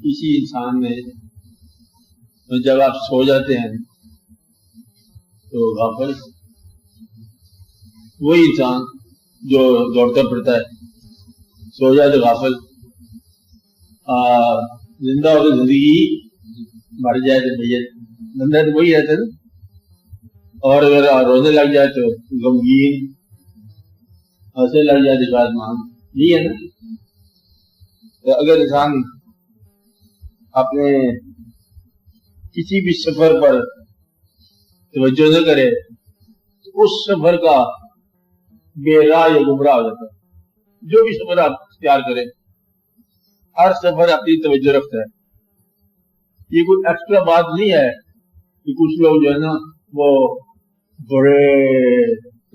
کسی انسان میں جب آپ سو جاتے ہیں تو غافل وہی انسان جو دوڑتا پھرتا ہے، سو جائے تو غافل، زندہ ہو تو زندگی، مر جائے تو میت، بندہ تو وہی رہتا ہے نا. اور اگر روزے لگ جائے تو غمگین، ہنسے لگ جائے تو شادمان، یہی ہے نا. تو اگر انسان اپنے کسی بھی سفر پر توجہ نہ کرے تو اس سفر کا بے راہ یا گمراہ ہو جاتا ہے. جو بھی سفر آپ اختیار کریں، ہر سفر اپنی توجہ رکھتا ہے. یہ کوئی ایکسٹرا بات نہیں ہے کہ کچھ لوگ جو ہے نا وہ بڑے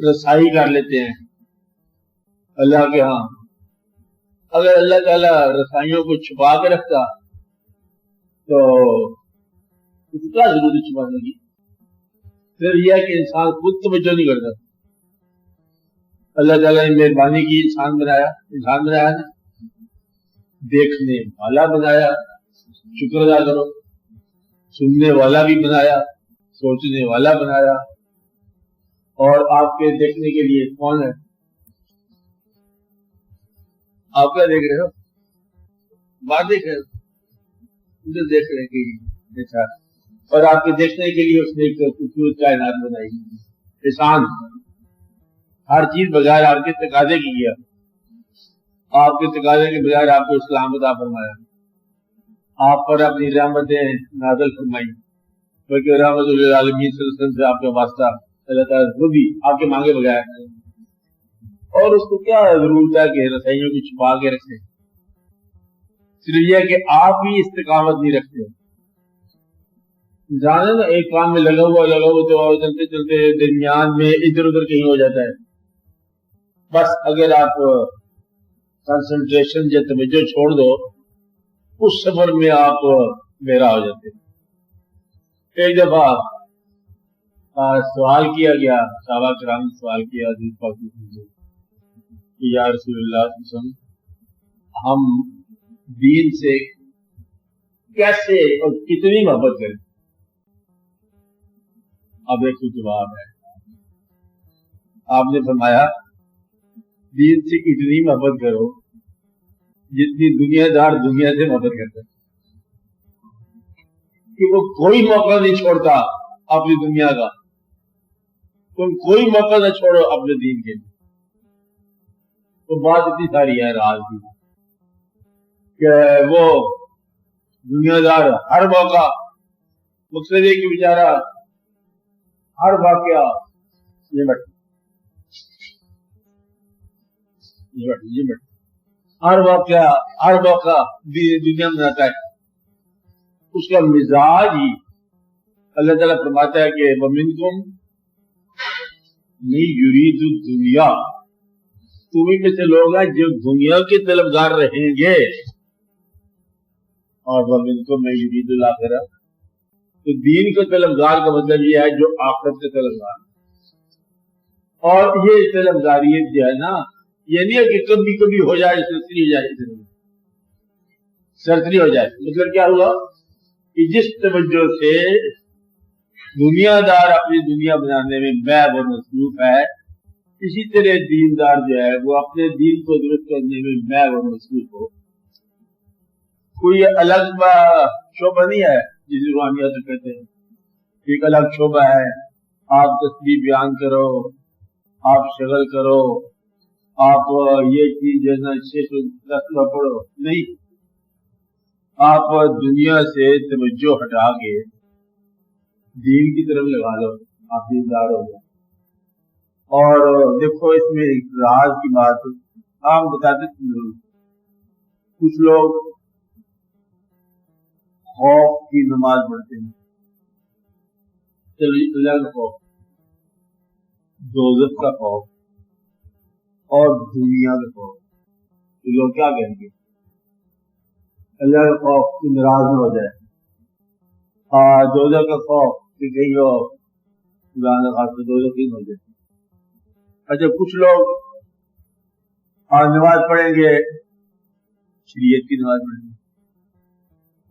رسائی کر لیتے ہیں اللہ کے ہاں. اگر اللہ تعالیٰ رسائیوں کو چھپا کے رکھتا تو اس کا ضروری چھپانے کی، پھر یہ ہے کہ انسان خود توجہ نہیں کرتا. اللہ تعالیٰ نے مہربانی کی، انسان بنایا نا، دیکھنے والا بنایا، شکر ادا کرو. سننے والا بھی بنایا، سوچنے والا بنایا. اور آپ کے دیکھنے کے لیے کون ہے؟ آپ کیا دیکھ رہے ہو؟ بات دیکھ رہے ہو، دیکھ رہے کہ دیکھا. اور آپ کے دیکھنے کے لیے اس نے ایک خوبصورت کائنات بنائی. احسان ہر چیز بغیر آپ کے تقاضے کی کیا، آپ کے تقاضے کے بغیر آپ کو اسلام عطا فرمایا، آپ پر اپنی رحمتیں نازل فرمائی، کیونکہ رحمت للعالمین صلی اللہ علیہ وسلم سے آپ کا واسطہ اللہ تعالیٰ وہ بھی آپ کے مانگے بغیر. اور اس کو کیا ضرورت ہے کہ رسائیوں کو چھپا کے رکھیں؟ صرف یہ کہ آپ ہی استقامت نہیں رکھتے. جانے نا ایک کام میں لگا ہوا تو چلتے چلتے درمیان میں ادھر ادھر کہیں ہو جاتا ہے. بس اگر آپ کنسنٹریشن یا توجہ چھوڑ دو، اس سفر میں آپ بہرا ہو جاتے ہیں. ایک دفعہ سوال کیا گیا، صحابہ کرام نے سوال کیا حضرت پاک کہ یا رسول اللہ صلی اللہ علیہ وسلم، ہم دین سے کیسے اور کتنی محبت کریں؟ اب ایک جواب ہے، آپ نے فرمایا دین سے اتنی محبت کرو جتنی دنیا دار دنیا سے محبت کرتا ہے، کہ وہ کوئی موقع نہیں چھوڑتا اپنی دنیا کا. تم کوئی موقع نہ چھوڑو اپنے دین کے لیے. تو بات اتنی ساری ہے راز کی کہ وہ دنیا دار ہر موقع مقصد ہے کہ بیچارہ ہر واقعہ نمٹ ہر موقع دنیا میں آتا ہے. اس کا مزاج ہی اللہ تعالیٰ فرماتا ہے کہ وَمِنْكُمْ مَن يُرِيدُ الدُّنْيَا، تمہیں میں سے لوگ ہیں جو دنیا کے طلبگار رہیں گے، اور وَمِنْكُمْ مَن يُرِيدُ الْآخِرَةَ، تو دین کے طلبگار کا مطلب یہ ہے جو آخرت کے طلبگار. اور یہ طلبگاریت جو ہے نا، یہ نہیں ہے کہ کبھی کبھی ہو جائے سرسری ہو جائے. مطلب کیا ہوا کہ جس توجہ سے دنیا دار اپنی دنیا بنانے میں محو اور مصروف ہے، اسی طرح دیندار جو ہے وہ اپنے دین کو درست کرنے میں محو اور مصروف ہو. کوئی الگ شعبہ نہیں ہے جسے روحانیت کہتے ہیں. ایک الگ شعبہ ہے، آپ تسبیح بیان کرو، آپ شغل کرو، آپ یہ چیز جو ہے نا پڑھو. نہیں، آپ دنیا سے توجہ ہٹا کے دین کی طرف لگا لو، آپ دیندار ہو جائیں. اور دیکھو اس میں ایک راز کی بات آپ بتاتے تھے، کچھ لوگ خوف کی نماز پڑھتے ہیں، اللہ کا خوف، دوزخ کا خوف اور دنیا کا خوف. یہ لوگ کیا کہیں گے؟ اللہ کا خوف کہ ناراض نہ ہو جائے، دوزخ کا خوف کہ کہیں وہ دوزخ ہی ہو جائے. اچھا، کچھ لوگ نماز پڑھیں گے، شریعت کی نماز پڑھیں گے،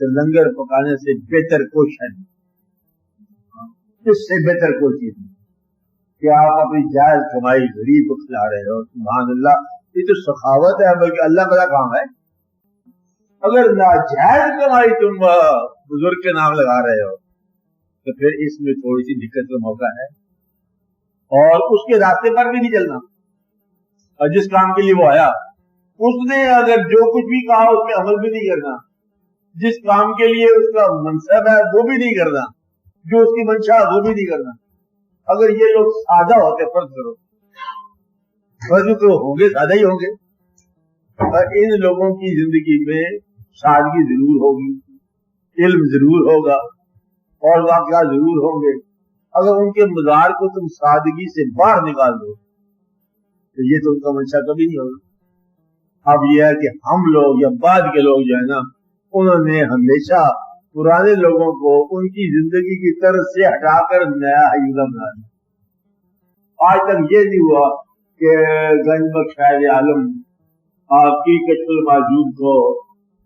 تو لنگر پکانے سے بہتر کوئی شے نہیں، اس سے بہتر کوئی چیز نہیں کہ آپ اپنی جائز کمائی غریب کو کھلا رہے ہو. سبحان اللہ، یہ تو سخاوت ہے، بلکہ اللہ کا کام ہے. اگر ناجائز کمائی تم بزرگ کے نام لگا رہے ہو تو پھر اس میں تھوڑی سی دقت کا موقع ہے، اور اس کے راستے پر بھی نہیں چلنا. اور جس کام کے لیے وہ آیا اس نے اگر جو کچھ بھی کہا اس پہ عمل بھی نہیں کرنا، جس کام کے لیے اس کا منصب ہے وہ بھی نہیں کرنا، جو اس کی منشا وہ بھی نہیں کرنا. اگر یہ لوگ سادہ ہوتے، فرض کرو تو ہوں گے، سادہ ہی ہوں گے. اور ان لوگوں کی زندگی میں سادگی ضرور ہوگی، علم ضرور ہوگا، اور واقعات ضرور ہوں گے. اگر ان کے مزار کو تم سادگی سے باہر نکال دو تو یہ تو ان کا منشا کبھی نہیں ہوگا. اب یہ ہے کہ ہم لوگ یا بعد کے لوگ جو ہے نا، انہوں نے ہمیشہ پرانے لوگوں کو ان کی زندگی کی طرز سے ہٹا کر نیا حیولہ بنا دیا. آج تک یہ نہیں ہوا کہ گنج بخش شاعر عالم کی کچھ موجود کو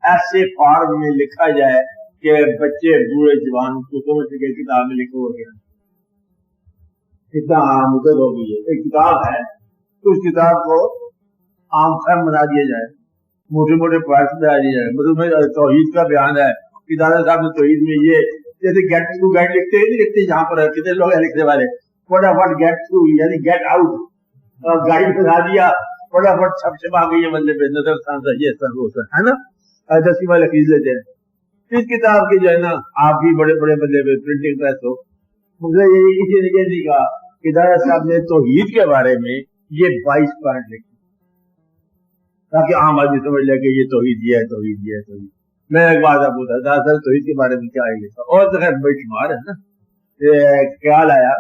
ایسے فارم میں لکھا جائے کہ بچے بوڑھے جوان کو سمجھ سکے کتاب میں لکھا ہو گیا. کتنا مدد ہو گئی ہے. ایک کتاب ہے، اس کتاب کو عام فہم بنا دیا جائے، موٹے موٹے پوائنٹس بنا دیے جائے. مطلب توحید کا بیان ہے کہ دادا صاحب نے توحید میں یہ جیسے گیٹ تھرو گائڈ لکھتے ہیں، نہیں لکھتے جہاں پر کتنے لوگ ہیں لکھنے والے، فٹافٹ گیٹ تھرو یعنی گیٹ آؤٹ، گائیڈ بنا دیا، فٹافٹ چھپ آ گئی ہے بندے پہ، نظر ثانیہ یہ سر وہ سر ہے نا، 10 والے خرید لیتے ہیں. اس کتاب کے جو ہے نا آپ بھی بڑے بڑے بندے پہ پرنٹنگ پریس ہو. مجھے یہ کسی نے یہ نہیں کہا کہ دادا صاحب نے توحید کے بارے میں یہ 22 پوائنٹ لکھے تاکہ عام آدمی سمجھ لے کہ یہ توحید یہ ہے، توحید یہ ہے، توحید. میں ایک بات آپ بتا دادا صاحب توحید کے بارے میں کیا ہے لکھا، اور تو خیر بے شمار ہے نا. خیال آیا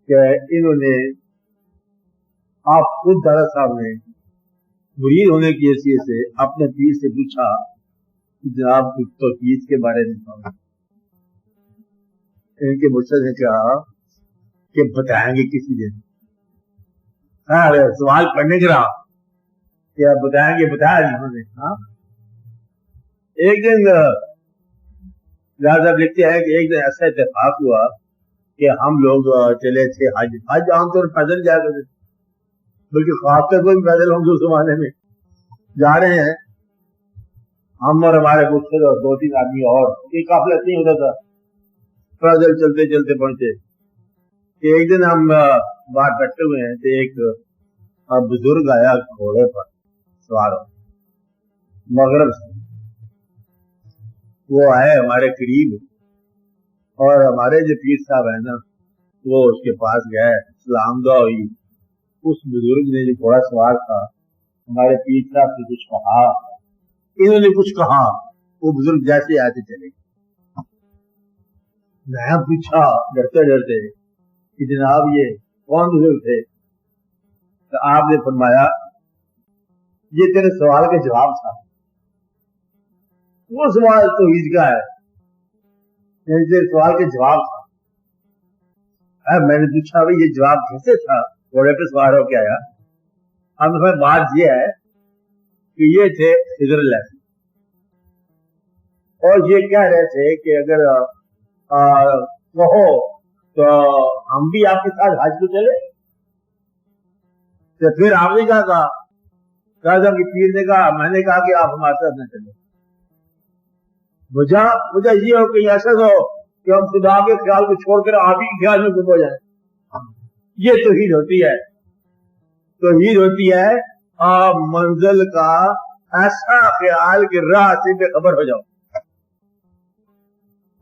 کہ انہوں نے آپ خود دادا صاحب نے مرید ہونے کی حیثیت سے اپنے پیر سے پوچھا کہ جناب توحید کے بارے میں ان کے مرشد نے کہا کہ بتائیں گے کسی دن. سوال پڑھنے کے رہا کہ آپ بتائیں گے، بتایا نہیں انہوں نے. ہاں ایک دن صاحب لکھتے ہیں کہ ایک دن ایسا اتفاق ہوا کہ ہم لوگ چلے تھے حج عام طور پر پیدل جایا کرتے، بلکہ خاص طور پر پیدل ہوں گے اس زمانے میں. جا رہے ہیں ہم اور ہمارے مرشد اور 2-3 آدمی اور، یہ قافلہ نہیں ہوتا تھا، پیدل چلتے چلتے پہنچے. ایک دن ہم باہر بیٹھے ہوئے ہیں تو ایک بزرگ آیا گھوڑے پر سوار ہو مغرب سے. وہ آئے ہمارے قریب اور ہمارے جو پیر صاحب ہیں نا وہ اس کے پاس گئے، سلام دعا ہوئی. اس بزرگ نے جو گھوڑا سوار تھا ہمارے پیر صاحب سے کچھ کہا، انہوں نے کچھ کہا، وہ بزرگ جیسے آئے تھے چلے. میں پوچھا ڈرتے ڈرتے کہ جناب یہ کون بزرگ تھے؟ تو آپ نے فرمایا یہ تیرے سوال کا جواب تھا. وہ سوال توحید کا ہے، تیرے سوال کا جواب تھا. میں نے پوچھا بھائی یہ جواب کیسے تھا؟ گھوڑے پہ سوار ہو کے آیا. اب بات یہ ہے کہ یہ تھے خضر علیہ السلام، اور یہ کہہ رہے تھے کہ اگر کہو تو ہم بھی آپ کے ساتھ حج کو چلے. تو پھر آپ نے کہا راجا کی پیر نے کہا، میں نے کہا کہ آپ ہمارے ساتھ نہ چلے. وجہ یہ ہو کہ ایسا ہو کہ ہم خدا کے خیال کو چھوڑ کر آپ ہی کے خیال میں گم ہو جائیں. یہ توحید ہوتی ہے. توحید ہوتی ہے منزل کا ایسا خیال کہ راہ سے بے خبر ہو جاؤ،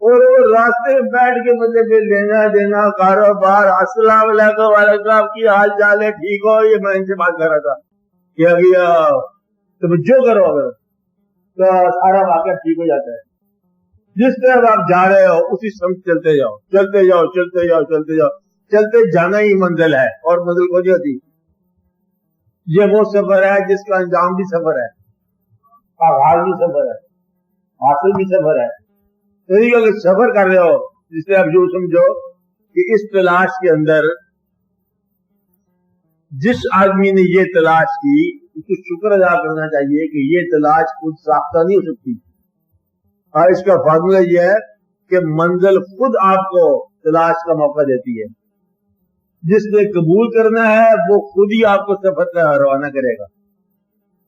اور وہ راستے میں بیٹھ کے مطلب لینا دینا کاروبار، السلام علیکم وعلیکم آپ کی حال چال ہے، ٹھیک ہو؟ یہ میں ان سے بات کر رہا تھا کہ ابھی تم جو کرو اگر تو سارا واقعہ ٹھیک ہو جاتا ہے. جس طرح آپ جا رہے ہو اسی سمت چلتے جاؤ، چلتے جاؤ، چلتے جاؤ، چلتے جاؤ. چلتے جانا ہی منزل ہے، اور منزل کو نہیں ہوتی. یہ وہ سفر ہے جس کا انجام بھی سفر ہے، آغاز بھی سفر ہے، حاصل بھی سفر ہے. اگر سفر کر رہے ہو جس سے آپ جو سمجھو کہ اس تلاش کے اندر جس آدمی نے یہ تلاش کی اس کو شکر ادا کرنا چاہیے کہ یہ تلاش خود ساختہ نہیں ہو سکتی. اور اس کا فارمولا یہ ہے کہ منزل خود آپ کو تلاش کا موقع دیتی ہے. جس نے قبول کرنا ہے وہ خود ہی آپ کو سفر کا روانہ کرے گا.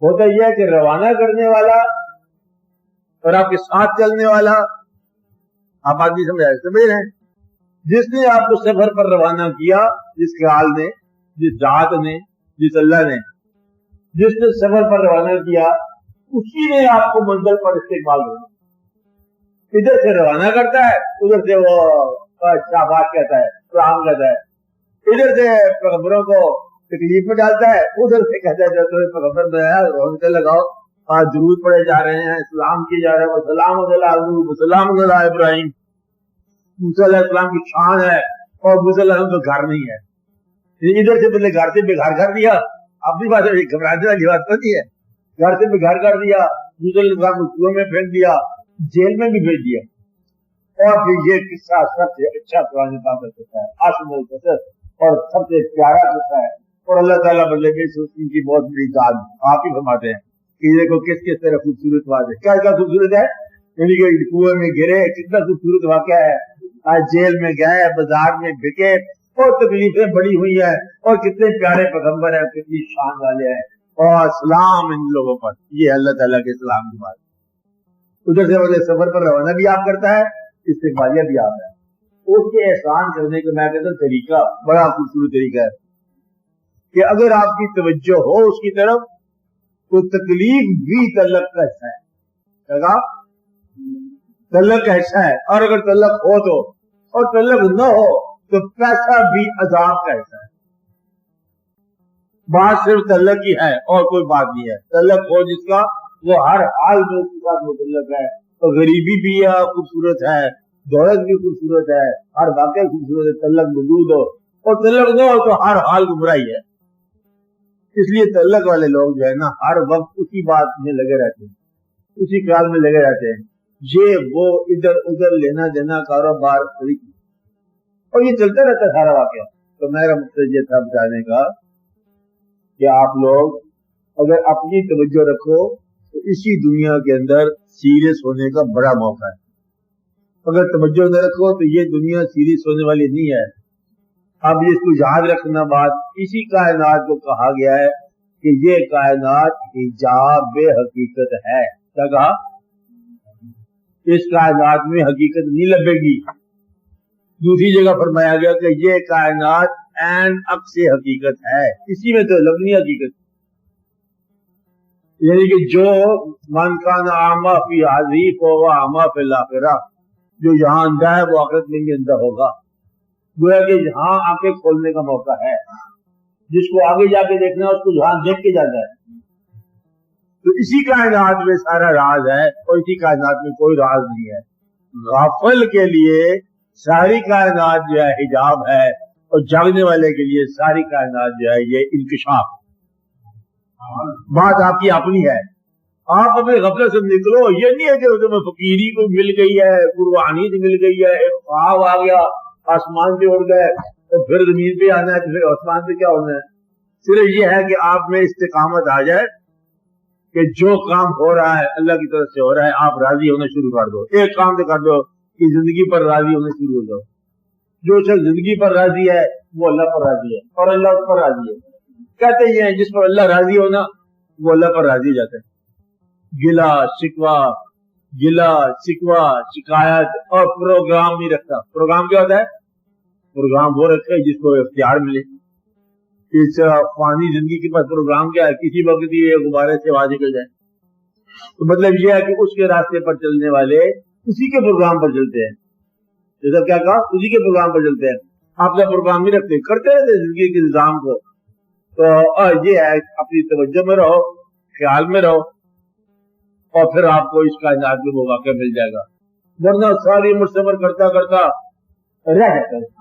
ہوتا یہ ہے کہ روانہ کرنے والا اور آپ کے ساتھ چلنے والا آپ آدمی سمجھ رہے ہیں. جس نے آپ کو سفر پر روانہ کیا، جس خیال نے، جس ذات نے، جس اللہ نے جس نے سفر پر روانہ کیا، اسی نے آپ کو منزل پر استقبال کرنا. ادھر سے روانہ کرتا ہے، ادھر سے وہ شاباش کہتا ہے، سلام کہتا ہے. ادھر سے پیغمبروں کو تکلیف میں ڈالتا ہے، ادھر سے کہتا ہے جو پیغمبر بنایا رونقیں لگاؤ، درود پڑے جا رہے ہیں، سلام کیے جا رہے ہیں. سلام سلام ابراہیم. موسیٰ علیہ السلام کی شان ہے اور موسیٰ علیہ السلام تو گھر نہیں ہے. ادھر سے پہلے گھر سے بگھار کر دیا. اپنی بات گھبرانے والی بات نہیں ہے. گھر سے بگھار کر دیا، موسیٰ علیہ السلام کو کنویں میں پھینک دیا، جیل میں بھی بھیج دیا. اور پھر یہ قصہ سب سے اچھا قرآن پاک میں ہوتا ہے، آسم القصص، اور سب سے پیارا قصہ ہے. اور اللہ تعالیٰ بدلے میں ان کی بہت بڑی داد آپ ہی فرماتے ہیں کہ دیکھو کس کس طرح خوبصورت بات ہے. کیا کیا خوبصورت ہے، یعنی کہ کنویں میں گرے، کتنا خوبصورت واقعہ ہے. آج جیل میں گئے، بازار میں بکے، اور تکلیفیں بڑی ہوئی ہیں، اور کتنے پیارے پیغمبر ہیں، کتنی شان والے ہیں. اور سلام ان لوگوں پر، یہ اللہ تعالیٰ کے سلام کی بات. ادھر سے وہ سفر پر روانہ بھی آپ کرتا ہے، استقبالیہ بھی آپ ہے. اس کے احسان کرنے کا میں کہتا ہوں طریقہ بڑا خوبصورت طریقہ ہے کہ اگر آپ کی توجہ ہو اس کی طرف تو تکلیف بھی تعلق کا حصہ ہے. تعلق کا حصہ ہے. اور اگر تعلق ہو تو، اور تعلق نہ ہو تو پیسہ بھی عذاب کا حصہ ہے. بات صرف تعلق کی ہے اور کوئی بات نہیں ہے. تعلق ہو جس کا وہ ہر حال میں اس کے ساتھ متعلق ہے. تو غریبی بھی خوبصورت ہے، دولت بھی خوبصورت ہے، ہر واقعہ خوبصورت ہے. تعلق موجود ہو اور تعلق نہ ہو تو ہر حال گمراہی ہے. اس لیے تعلق والے لوگ جو ہے نا ہر وقت اسی بات میں لگے رہتے ہیں، اسی خیال میں لگے رہتے ہیں. یہ وہ ادھر ادھر لینا دینا کاروبار، اور یہ چلتا رہتا ہے سارا واقعہ. تو میرا مقصد یہ تھا بتانے کا کہ آپ لوگ اگر اپنی توجہ رکھو تو اسی دنیا کے اندر سیریس ہونے کا بڑا موقع ہے. اگر توجہ نہ رکھو تو یہ دنیا سیریس ہونے والی نہیں ہے. اب اس کو یاد رکھنا بات، اسی کائنات کو کہا گیا ہے کہ یہ کائنات حجاب حقیقت ہے. کیا کہا؟ اس کائنات میں حقیقت نہیں لبے گی. دوسری جگہ فرمایا گیا کہ یہ کائنات عین عکس حقیقت ہے، اسی میں تو لبنی حقیقت. یعنی کہ جو من کان اعمی فی ہذہ فہو اعمی فی الاخرہ، جو یہاں اندھا ہے وہ آخرت میں بھی اندھا ہوگا. گویا کہ جہاں آنکھیں کھولنے کا موقع ہے، جس کو آگے جا کے دیکھنا ہے اس کو جہاں دیکھ کے جاتا ہے. تو اسی کائنات میں سارا راز ہے اور اسی کائنات میں کوئی راز نہیں ہے. غافل کے لیے ساری کائنات جو ہے حجاب ہے، اور جاگنے والے کے لیے ساری کائنات جو ہے یہ انکشاف. بات آپ کی اپنی ہے. آپ اپنے غفلت سے نکلو. یہ نہیں ہے کہ تمہیں فقیری کو مل گئی ہے، قربانیت مل گئی ہے، ایک خواب آ گیا، آسمان پہ اڑ گئے اور پھر زمین پہ آنا ہے، پھر آسمان پہ کیا ہونا ہے. صرف یہ ہے کہ آپ میں استقامت آ جائے کہ جو کام ہو رہا ہے اللہ کی طرف سے ہو رہا ہے، آپ راضی ہونا شروع کر دو. ایک کام تو کر دو کہ زندگی پر راضی ہونا شروع ہو جاؤ. جو شخص زندگی پر راضی ہے وہ اللہ پر راضی ہے، اور اللہ اس پر راضی ہے. کہتے یہ ہیں جس پر اللہ راضی ہونا وہ اللہ پر راضی ہو جاتا ہے. گلا شکوا شکایت اور پروگرام نہیں رکھتا. پروگرام کیا ہوتا ہے؟ پروگرام وہ رکھے جس کو اختیار ملے. اس فانی زندگی کے پاس پروگرام کیا ہے؟ کسی وقت یہ غبارے سے آواز نکل جائے. تو مطلب یہ ہے کہ اس کے راستے پر چلنے والے اسی کے پروگرام پر چلتے ہیں. جیسا کیا کہا؟ اسی کے پروگرام پر چلتے ہیں. آپ کا پروگرام نہیں رکھتے، کرتے رہتے زندگی کے نظام کو. تو یہ ہے اپنی توجہ میں رہو، خیال میں رہو، اور پھر آپ کو اس کائنات میں وہ واقعہ مل جائے گا. ورنہ ساری عمر صبر کرتا کرتا رہ جاتا ہے.